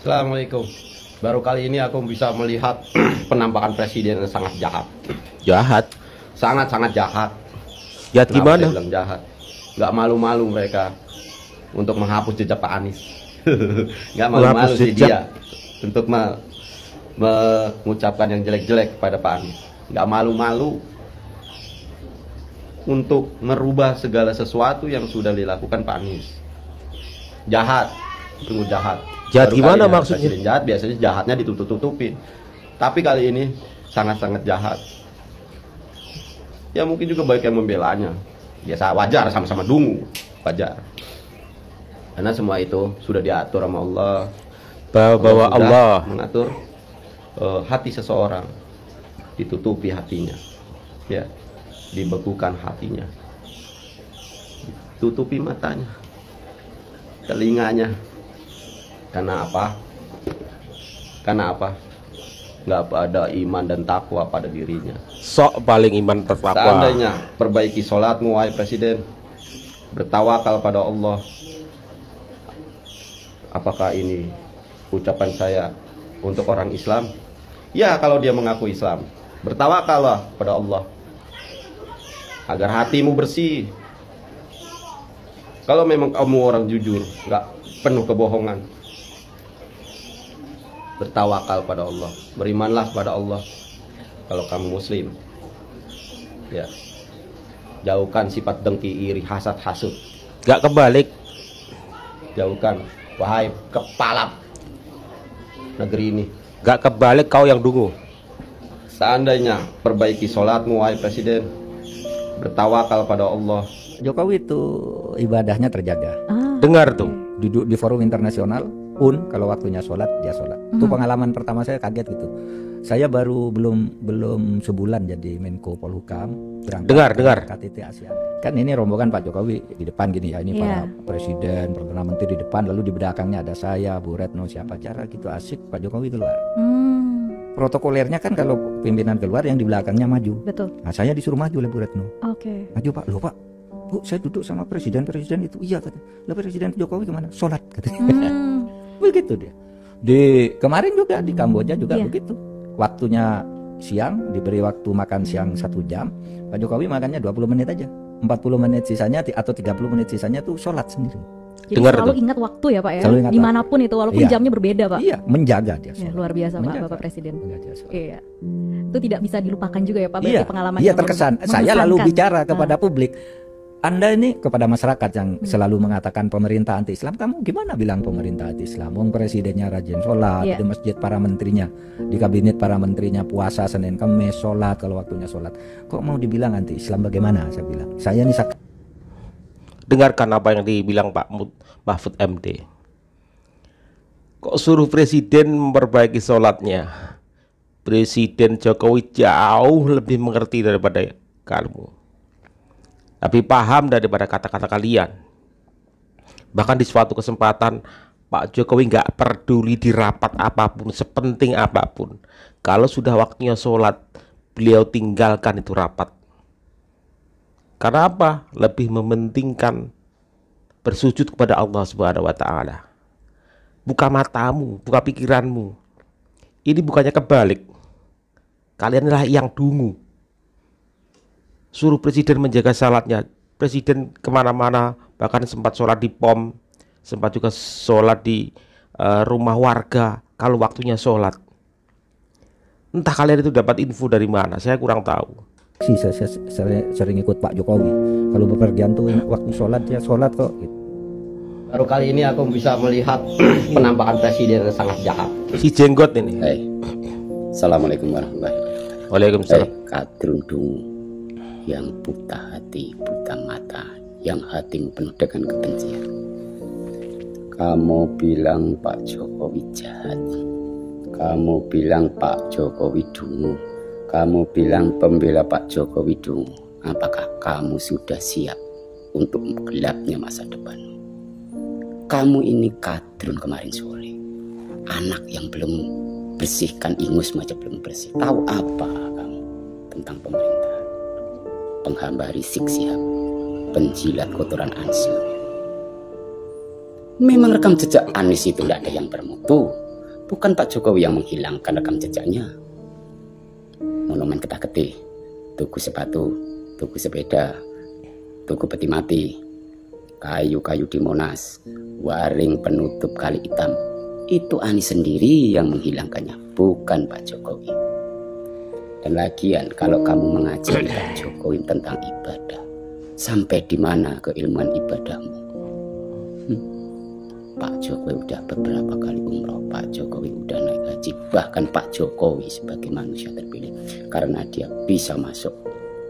Assalamualaikum. Baru kali ini aku bisa melihat penampakan presiden yang sangat jahat. Jahat? Sangat-sangat jahat. Jahat Kenapa gimana? saya bilang jahat? Nggak malu-malu mereka untuk menghapus jejak Pak Anies. Nggak malu-malu sih dia untuk mengucapkan yang jelek-jelek kepada Pak Anies. Nggak malu-malu untuk merubah segala sesuatu yang sudah dilakukan Pak Anies. Jahat, sungguh jahat. Jahat Baru gimana kali maksudnya? presiden jahat, biasanya jahatnya ditutup-tutupin. Tapi kali ini sangat-sangat jahat. Ya mungkin juga baik yang membelanya. Biasa, wajar, sama-sama dungu, wajar. Karena semua itu sudah diatur sama Allah. Bahwa sudah Allah mengatur hati seseorang, ditutupi hatinya, ya, dibekukan hatinya, tutupi matanya, telinganya. Karena apa? Karena apa? Nggak ada iman dan takwa pada dirinya. sok paling iman tertakwa. Seandainya perbaiki sholatmu, wahai presiden, bertawakal pada Allah. Apakah ini ucapan saya untuk orang Islam? Ya, kalau dia mengaku Islam, bertawakallah pada Allah agar hatimu bersih. Kalau memang kamu orang jujur, nggak penuh kebohongan, bertawakal pada Allah, berimanlah pada Allah. Kalau kamu muslim, ya, jauhkan sifat dengki, iri, hasad, hasut. Gak kebalik. Jauhkan, wahai kepala negeri ini. Gak kebalik kau yang dungu. Seandainya perbaiki sholatmu, wahai presiden, bertawakal pada Allah. Jokowi itu ibadahnya terjaga. Dengar tuh. Duduk di forum internasional pun kalau waktunya sholat dia sholat. Itu pengalaman pertama saya, kaget gitu. Saya baru belum sebulan jadi Menko Polhukam, berangkat Dengar. KTT ASEAN. Kan ini rombongan Pak Jokowi di depan gini ya, ini para presiden, perdana menteri di depan, lalu di belakangnya ada saya, Bu Retno, siapa cara gitu, asik, Pak Jokowi keluar. Protokolernya kan kalau pimpinan keluar yang di belakangnya maju. Betul. Nah, saya disuruh maju oleh Bu Retno. Oke. Maju Pak, loh Pak, Bu, saya duduk sama presiden itu. Iya katanya. Lah Presiden Jokowi kemana? Sholat katanya. Begitu dia. Di kemarin juga di Kamboja juga begitu. Waktunya siang, diberi waktu makan siang 1 jam. Pak Jokowi makannya 20 menit aja. 40 menit sisanya atau 30 menit sisanya tuh sholat sendiri. Jadi Dengar selalu tuh. ingat waktu ya Pak ya. Selalu ingat Dimanapun itu walaupun Iya. jamnya berbeda Pak. Iya, menjaga dia. Ya, sholat. luar biasa Pak Menjaga. Bapak Presiden. Menjaga sholat. Iya. Itu tidak bisa dilupakan juga ya Pak. Iya, Berarti pengalaman iya yang terkesan. Saya lalu bicara kepada publik. Anda ini kepada masyarakat yang selalu mengatakan pemerintah anti Islam, kamu gimana bilang pemerintah anti Islam? Wong presidennya rajin sholat, di masjid para menterinya, di kabinet para menterinya puasa Senin Kamis sholat kalau waktunya sholat. Kok mau dibilang anti Islam bagaimana? Saya bilang. Saya nih Dengarkan apa yang dibilang Pak Mahfud MD. Kok suruh presiden memperbaiki sholatnya? Presiden Jokowi jauh lebih mengerti daripada kamu. Tapi paham daripada kata-kata kalian. Bahkan di suatu kesempatan Pak Jokowi nggak peduli di rapat apapun, sepenting apapun. Kalau sudah waktunya sholat, beliau tinggalkan itu rapat. Karena apa? Lebih mementingkan bersujud kepada Allah Subhanahu wa Ta'ala. Buka matamu, buka pikiranmu. Ini bukannya kebalik. Kalianlah yang dungu. Suruh presiden menjaga salatnya. Presiden kemana-mana, bahkan sempat sholat di POM, sempat juga sholat di rumah warga kalau waktunya sholat. Entah kalian itu dapat info dari mana, saya kurang tahu. saya sering ikut Pak Jokowi. Kalau bepergian tuh waktu sholat ya sholat kok. Gitu. Baru kali ini aku bisa melihat penampakan presiden yang sangat jahat. Si jenggot ini. Hai. Assalamualaikum warahmatullahi wabarakatuh. Waalaikumsalam. Kadrundung yang buta hati, buta mata, yang hatimu penuh dengan kebencian. Kamu bilang Pak Jokowi jahat. Kamu bilang Pak Jokowi dungu. Kamu bilang pembela Pak Jokowi dungu. Apakah kamu sudah siap untuk gelapnya masa depanmu? Kamu ini kadrun kemarin sore. Anak yang belum bersihkan ingus aja belum bersih. Tahu apa kamu tentang pemerintah? Penghamba Rizik Sihab, penjilat kotoran Ansor. Memang rekam jejak Anies itu tidak ada yang bermutu. Bukan Pak Jokowi yang menghilangkan rekam jejaknya. Monumen kedah-ketih, tugu sepatu, tugu sepeda, tugu peti mati, kayu-kayu di Monas, waring penutup Kali Hitam. Itu Anies sendiri yang menghilangkannya, bukan Pak Jokowi. Dan lagian kalau kamu mengajari Pak Jokowi tentang ibadah, sampai di mana keilmuan ibadahmu? Pak Jokowi udah beberapa kali umroh, Pak Jokowi udah naik haji, bahkan Pak Jokowi sebagai manusia terpilih karena dia bisa masuk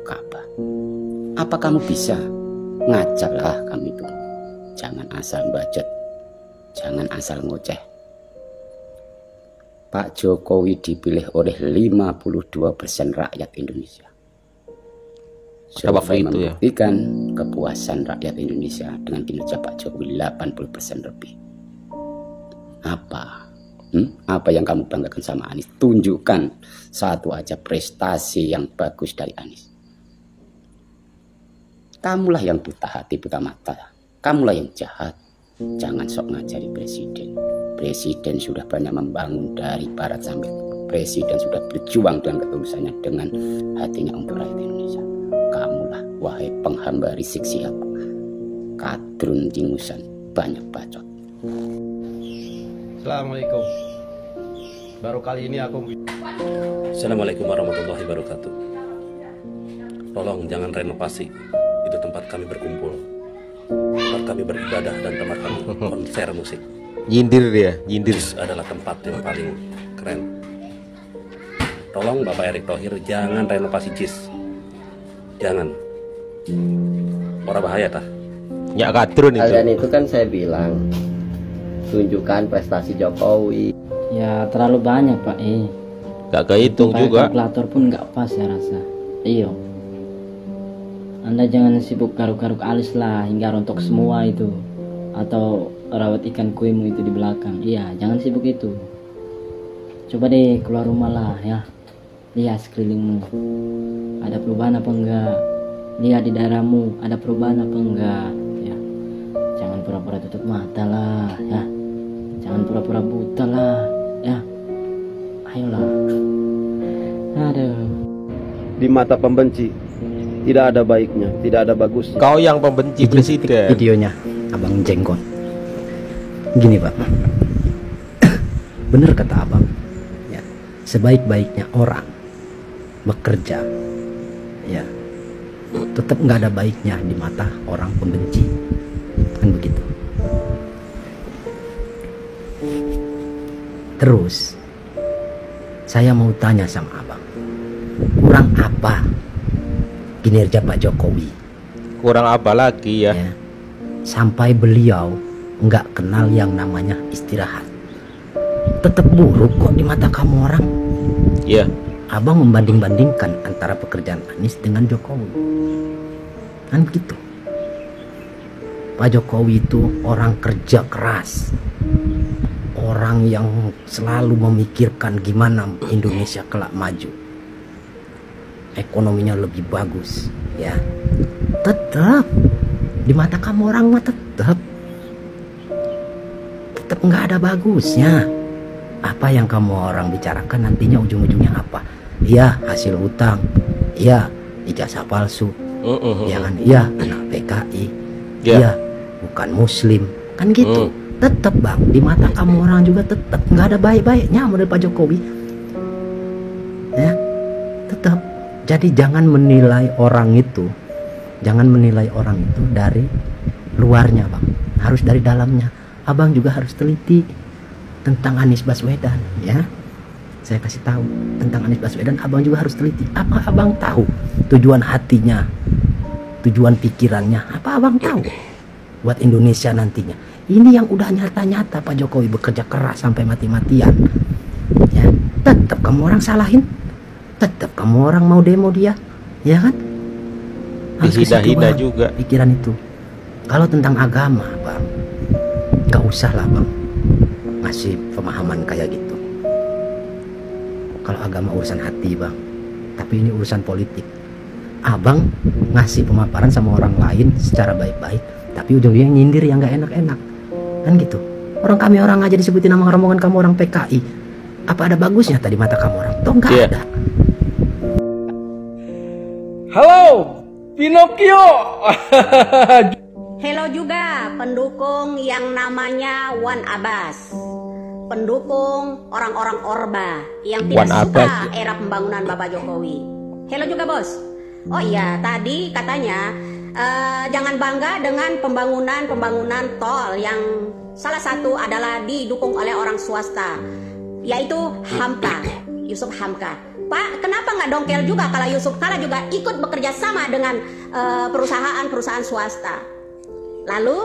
Ka'bah. Apa kamu bisa? Ngajarlah kamu itu. Jangan asal budget, jangan asal ngoceh. Pak Jokowi dipilih oleh 52% rakyat Indonesia. Survei membuktikan kepuasan rakyat Indonesia dengan kinerja Pak Jokowi 80% lebih. Apa? Apa yang kamu banggakan sama Anies? Tunjukkan satu aja prestasi yang bagus dari Anies. Kamulah yang buta hati, buta mata. Kamulah yang jahat. Jangan sok ngajari presiden. Presiden sudah banyak membangun dari barat sampai presiden sudah berjuang dengan ketulusannya, dengan hatinya untuk rakyat Indonesia. Kamulah wahai penghamba Rizik Syihab, kadrun dingusan, banyak bacot. Assalamualaikum. Baru kali ini aku. Assalamualaikum warahmatullahi wabarakatuh. Tolong jangan renovasi. Itu tempat kami berkumpul, tempat kami beribadah, dan tempat kami konser musik. Nyindir dia, nyindir. JIS adalah tempat yang paling keren. Tolong Bapak Erick Thohir jangan renovasi JIS. Jangan. Orang bahaya tah. Ya kadrun itu. Kalian itu kan saya bilang tunjukkan prestasi Jokowi. Ya terlalu banyak Pak. Gak kehitung juga. Kalkulator pun gak pas saya rasa. Iyo. Anda jangan sibuk garuk-garuk alis lah hingga rontok semua itu. Atau rawat ikan kuimu itu di belakang. Iya, jangan sibuk itu. Coba deh keluar rumah lah ya. Lihat sekelilingmu. Ada perubahan apa enggak? Lihat di daerahmu ada perubahan apa enggak? Ya. Jangan pura-pura tutup mata lah ya. Jangan pura-pura buta lah ya. Ayolah. Aduh. Di mata pembenci tidak ada baiknya, tidak ada bagusnya. Kau yang pembenci presiden. Videonya Abang Jenggot. Gini Pak, bener kata Abang ya, sebaik-baiknya orang bekerja ya, tetap nggak ada baiknya di mata orang pembenci, kan begitu. Terus saya mau tanya sama Abang, kurang apa kinerja Pak Jokowi? Kurang apa lagi ya? Sampai beliau nggak kenal yang namanya istirahat. Tetap buruk kok di mata kamu orang. Iya. Abang membanding-bandingkan antara pekerjaan Anies dengan Jokowi. Kan gitu. Pak Jokowi itu orang kerja keras. Orang yang selalu memikirkan gimana Indonesia kelak maju. Ekonominya lebih bagus, ya. Tetap di mata kamu orang mah tetap nggak ada bagusnya. Apa yang kamu orang bicarakan nantinya ujung-ujungnya apa? Iya hasil hutang, iya ijazah palsu, ya kan? Iya anak PKI, iya bukan Muslim, kan gitu. Tetap Bang, di mata kamu orang juga tetap nggak ada baik-baiknya model Pak Jokowi, ya tetap. Jadi jangan menilai orang itu, dari luarnya Bang, harus dari dalamnya. Abang juga harus teliti tentang Anies Baswedan ya. Saya kasih tahu tentang Anies Baswedan, Abang juga harus teliti. Apa Abang tahu tujuan hatinya, tujuan pikirannya? Apa Abang tahu buat Indonesia nantinya? Ini yang udah nyata-nyata Pak Jokowi bekerja keras sampai mati-matian. Ya, tetap kamu orang salahin, tetap kamu orang mau demo dia, ya kan? Harus dihina juga pikiran itu. Kalau tentang agama, Bang, gak usah lah Bang ngasih pemahaman kayak gitu. Kalau agama urusan hati Bang, tapi ini urusan politik. Abang ngasih pemaparan sama orang lain secara baik-baik, tapi ujung-ujungnya nyindir yang gak enak-enak, kan gitu. Orang kami orang aja disebutin nama rombongan kamu orang PKI. Apa ada bagusnya tadi mata kamu orang? Toh nggak ada. Halo, Pinocchio. Hello juga pendukung yang namanya Wan Abbas, pendukung orang-orang Orba yang tidak suka era pembangunan Bapak Jokowi. Hello juga bos. Oh iya, tadi katanya jangan bangga dengan pembangunan tol yang salah satu adalah didukung oleh orang swasta, yaitu Hamka, Yusuf Hamka. Pak, kenapa nggak dongkel juga kalau Yusuf Kala juga ikut bekerja sama dengan perusahaan swasta? Lalu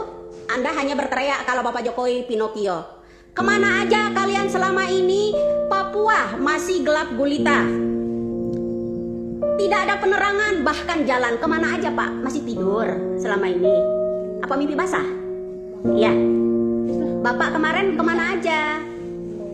Anda hanya berteriak kalau Bapak Jokowi Pinocchio. Kemana aja kalian selama ini? Papua masih gelap gulita, tidak ada penerangan, bahkan jalan kemana aja Pak? Masih tidur selama ini. Apa mimpi basah? Ya. Bapak kemarin kemana aja?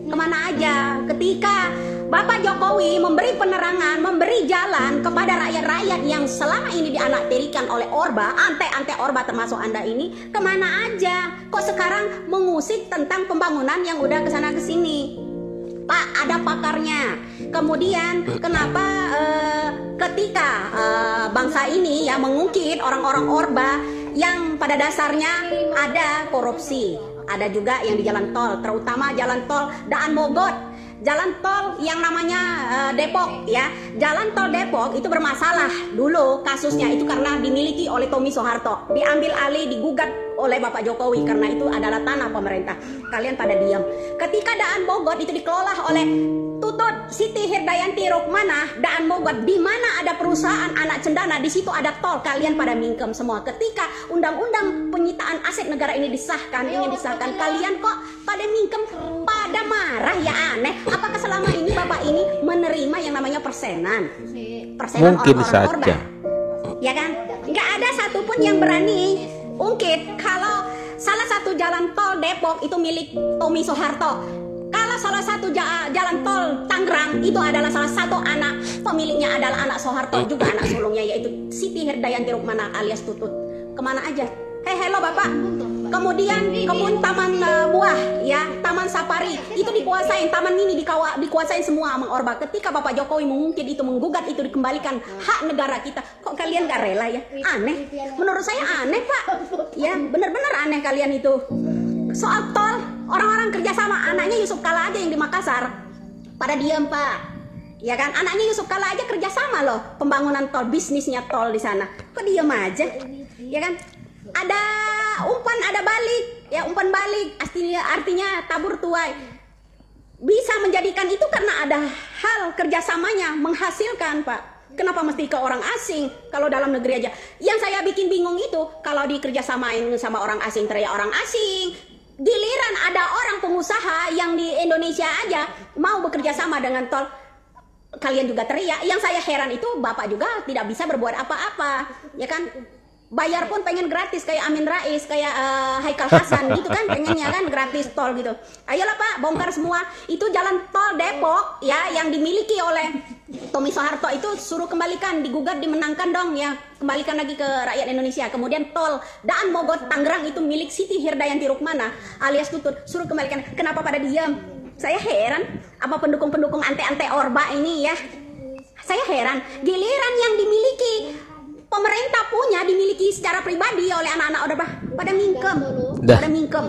Kemana aja ketika Bapak Jokowi memberi penerangan, memberi jalan kepada rakyat-rakyat yang selama ini dianakterikan oleh Orba, ante-ante Orba termasuk Anda ini, kemana aja? Kok sekarang mengusik tentang pembangunan yang udah kesana kesini? Pak, ada pakarnya. Kemudian kenapa ketika bangsa ini ya mengungkit orang-orang Orba yang pada dasarnya ada korupsi, ada juga yang di jalan tol, terutama jalan tol Daan Mogot, jalan tol yang namanya Depok ya. Jalan tol Depok itu bermasalah dulu kasusnya itu karena dimiliki oleh Tommy Soeharto, diambil alih, digugat oleh Bapak Jokowi karena itu adalah tanah pemerintah. Kalian pada diam. Ketika Daan Mogot itu dikelola oleh Tutut Siti Hirdayanti Rukmanah, Daan Mogot di mana ada perusahaan anak cendana, di situ ada tol, kalian pada mingkem semua. Ketika undang-undang penyitaan aset negara ini disahkan, kalian kok pada mingkem, pada marah ya, aneh. Apakah selama ini Bapak ini menerima yang namanya persenan Mungkin orang-orang saja Orba? Ya kan? Nggak ada satupun yang berani ungkit kalau salah satu jalan tol Depok itu milik Tommy Soeharto. Kalau salah satu jalan tol Tangerang itu adalah salah satu anak pemiliknya adalah anak Soeharto, juga anak sulungnya yaitu Siti Hirdayanti Rukmanah alias Tutut. Kemana aja? Hello Bapak. Kemudian kebun taman buah ya, taman safari itu dikuasain, taman ini dikuasain semua sama Orba. Ketika Bapak Jokowi mengungkit itu, menggugat itu, dikembalikan hak negara kita, kok kalian gak rela ya? Aneh, menurut saya aneh Pak. Ya bener-bener aneh kalian itu. Soal tol, orang-orang kerjasama, anaknya Yusuf Kala aja yang di Makassar pada diem Pak. Ya kan, anaknya Yusuf Kala aja kerjasama loh, pembangunan tol, bisnisnya tol di sana. Kok diem aja? Ya kan? Ada umpan, ada balik, ya umpan balik, artinya tabur tuai. Bisa menjadikan itu karena ada hal kerjasamanya menghasilkan Pak. Kenapa mesti ke orang asing kalau dalam negeri aja? Yang saya bikin bingung itu kalau dikerjasamain sama orang asing, teriak orang asing. Giliran ada orang pengusaha yang di Indonesia aja mau bekerja sama dengan tol, kalian juga teriak. Yang saya heran itu Bapak juga tidak bisa berbuat apa-apa, ya kan? Bayar pun pengen gratis kayak Amin Rais, kayak Haikal Hasan gitu kan, pengennya kan gratis tol gitu. Ayolah Pak, bongkar semua. Itu jalan tol Depok ya yang dimiliki oleh Tommy Soeharto itu suruh kembalikan, digugat, dimenangkan dong ya, kembalikan lagi ke rakyat Indonesia. Kemudian tol Daan Mogot Tangerang itu milik Siti Hirdayanti Rukmanah alias Tutut, suruh kembalikan. Kenapa pada diam? Saya heran, apa pendukung-pendukung ante-ante Orba ini ya? Saya heran, giliran yang dimiliki pemerintah punya, dimiliki secara pribadi oleh anak-anak Orba, pada mingkem, pada mingkem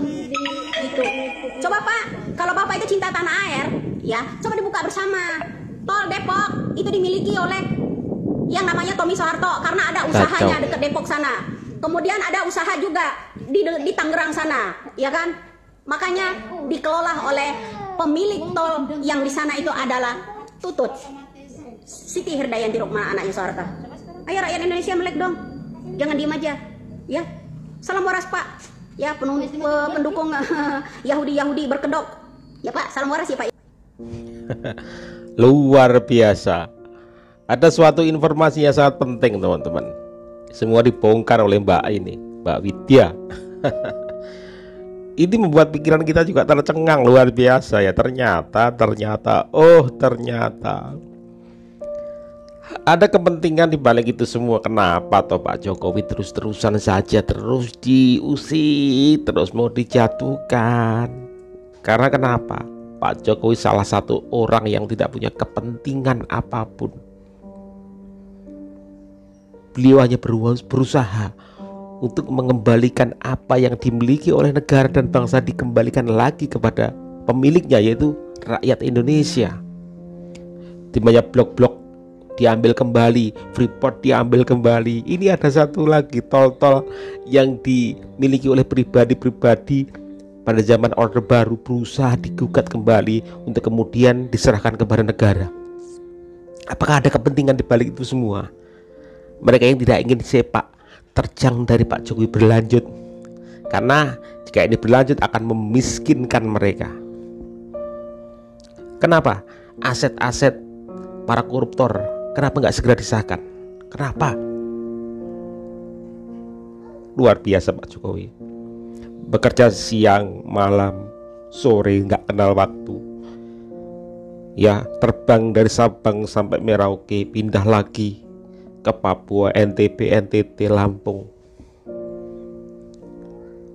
gitu. Coba Pak, kalau Bapak itu cinta tanah air ya, coba dibuka bersama. Tol Depok itu dimiliki oleh yang namanya Tommy Soeharto karena ada usahanya dekat Depok sana. Kemudian ada usaha juga di Tangerang sana, ya kan? Makanya dikelola oleh pemilik tol yang di sana itu adalah Tutut Siti Hirdayanti Rukmanah, anaknya Soeharto. Ayo rakyat Indonesia melek dong, jangan diem aja, ya. Salam waras Pak, ya pendukung Yahudi berkedok, ya Pak. Salam waras ya Pak. Luar biasa. Ada suatu informasi yang sangat penting teman-teman. Semua dibongkar oleh Mbak Widya. Ini membuat pikiran kita juga tercengang luar biasa ya. Ternyata ada kepentingan di balik itu semua. Kenapa toh Pak Jokowi terus-terusan saja terus diusik, terus mau dijatuhkan? Karena kenapa? Pak Jokowi salah satu orang yang tidak punya kepentingan apapun. Beliau hanya berusaha untuk mengembalikan apa yang dimiliki oleh negara dan bangsa, dikembalikan lagi kepada pemiliknya, yaitu rakyat Indonesia. Di banyak blok-blok diambil kembali, Freeport diambil kembali. Ini ada satu lagi tol-tol yang dimiliki oleh pribadi-pribadi pada zaman Orde Baru, berusaha digugat kembali untuk kemudian diserahkan kepada negara. Apakah ada kepentingan di balik itu semua? Mereka yang tidak ingin sepak terjang dari Pak Jokowi berlanjut, karena jika ini berlanjut akan memiskinkan mereka. Kenapa? Aset-aset para koruptor kenapa nggak segera disahkan? Kenapa? Luar biasa Pak Jokowi, bekerja siang, malam, sore, nggak kenal waktu. Ya, terbang dari Sabang sampai Merauke, pindah lagi ke Papua, NTB, NTT, Lampung.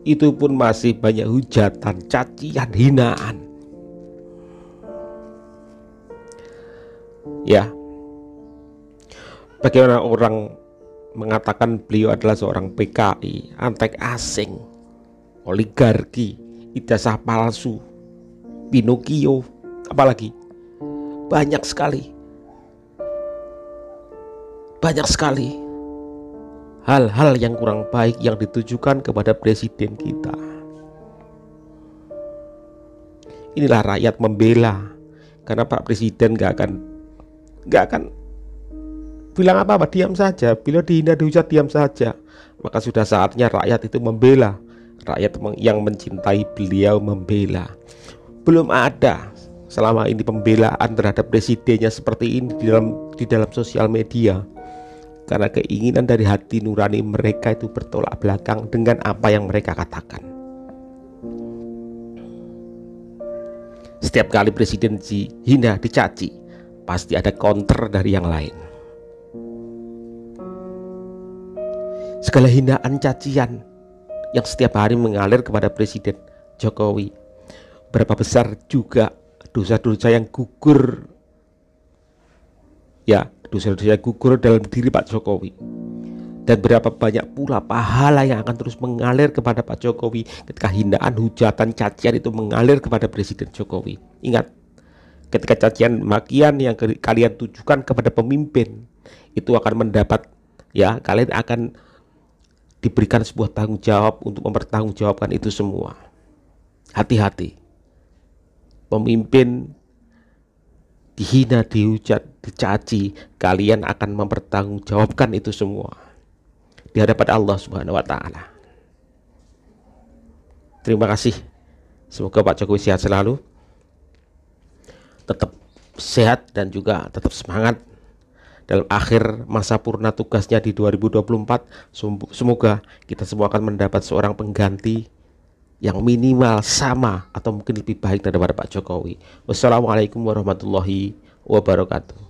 Itu pun masih banyak hujatan, cacian, hinaan. Ya, bagaimana orang mengatakan beliau adalah seorang PKI, antek asing, oligarki, ijazah palsu, Pinocchio, apalagi banyak sekali hal-hal yang kurang baik yang ditujukan kepada presiden kita. Inilah rakyat membela, karena Pak Presiden gak akan bilang apa-apa, diam saja. Bila dihina dihujat, diam saja. Maka sudah saatnya rakyat itu membela. Rakyat yang mencintai beliau membela. Belum ada selama ini pembelaan terhadap presidennya seperti ini di dalam sosial media. Karena keinginan dari hati nurani mereka itu bertolak belakang dengan apa yang mereka katakan. Setiap kali presiden dihina, dicaci, pasti ada counter dari yang lain. Segala hinaan, cacian yang setiap hari mengalir kepada Presiden Jokowi, berapa besar juga dosa-dosa yang gugur, ya, dosa-dosa yang gugur dalam diri Pak Jokowi, dan berapa banyak pula pahala yang akan terus mengalir kepada Pak Jokowi ketika hinaan, hujatan, cacian itu mengalir kepada Presiden Jokowi. Ingat, ketika cacian, makian yang kalian tujukan kepada pemimpin itu akan mendapat, ya, kalian akan diberikan sebuah tanggung jawab untuk mempertanggungjawabkan itu semua. Hati-hati, pemimpin dihina, dihujat, dicaci, kalian akan mempertanggungjawabkan itu semua di hadapan Allah Subhanahu wa Ta'ala. Terima kasih. Semoga Pak Jokowi sehat selalu, tetap sehat dan juga tetap semangat dalam akhir masa purna tugasnya di 2024. Semoga kita semua akan mendapat seorang pengganti yang minimal sama atau mungkin lebih baik daripada Pak Jokowi. Wassalamualaikum warahmatullahi wabarakatuh.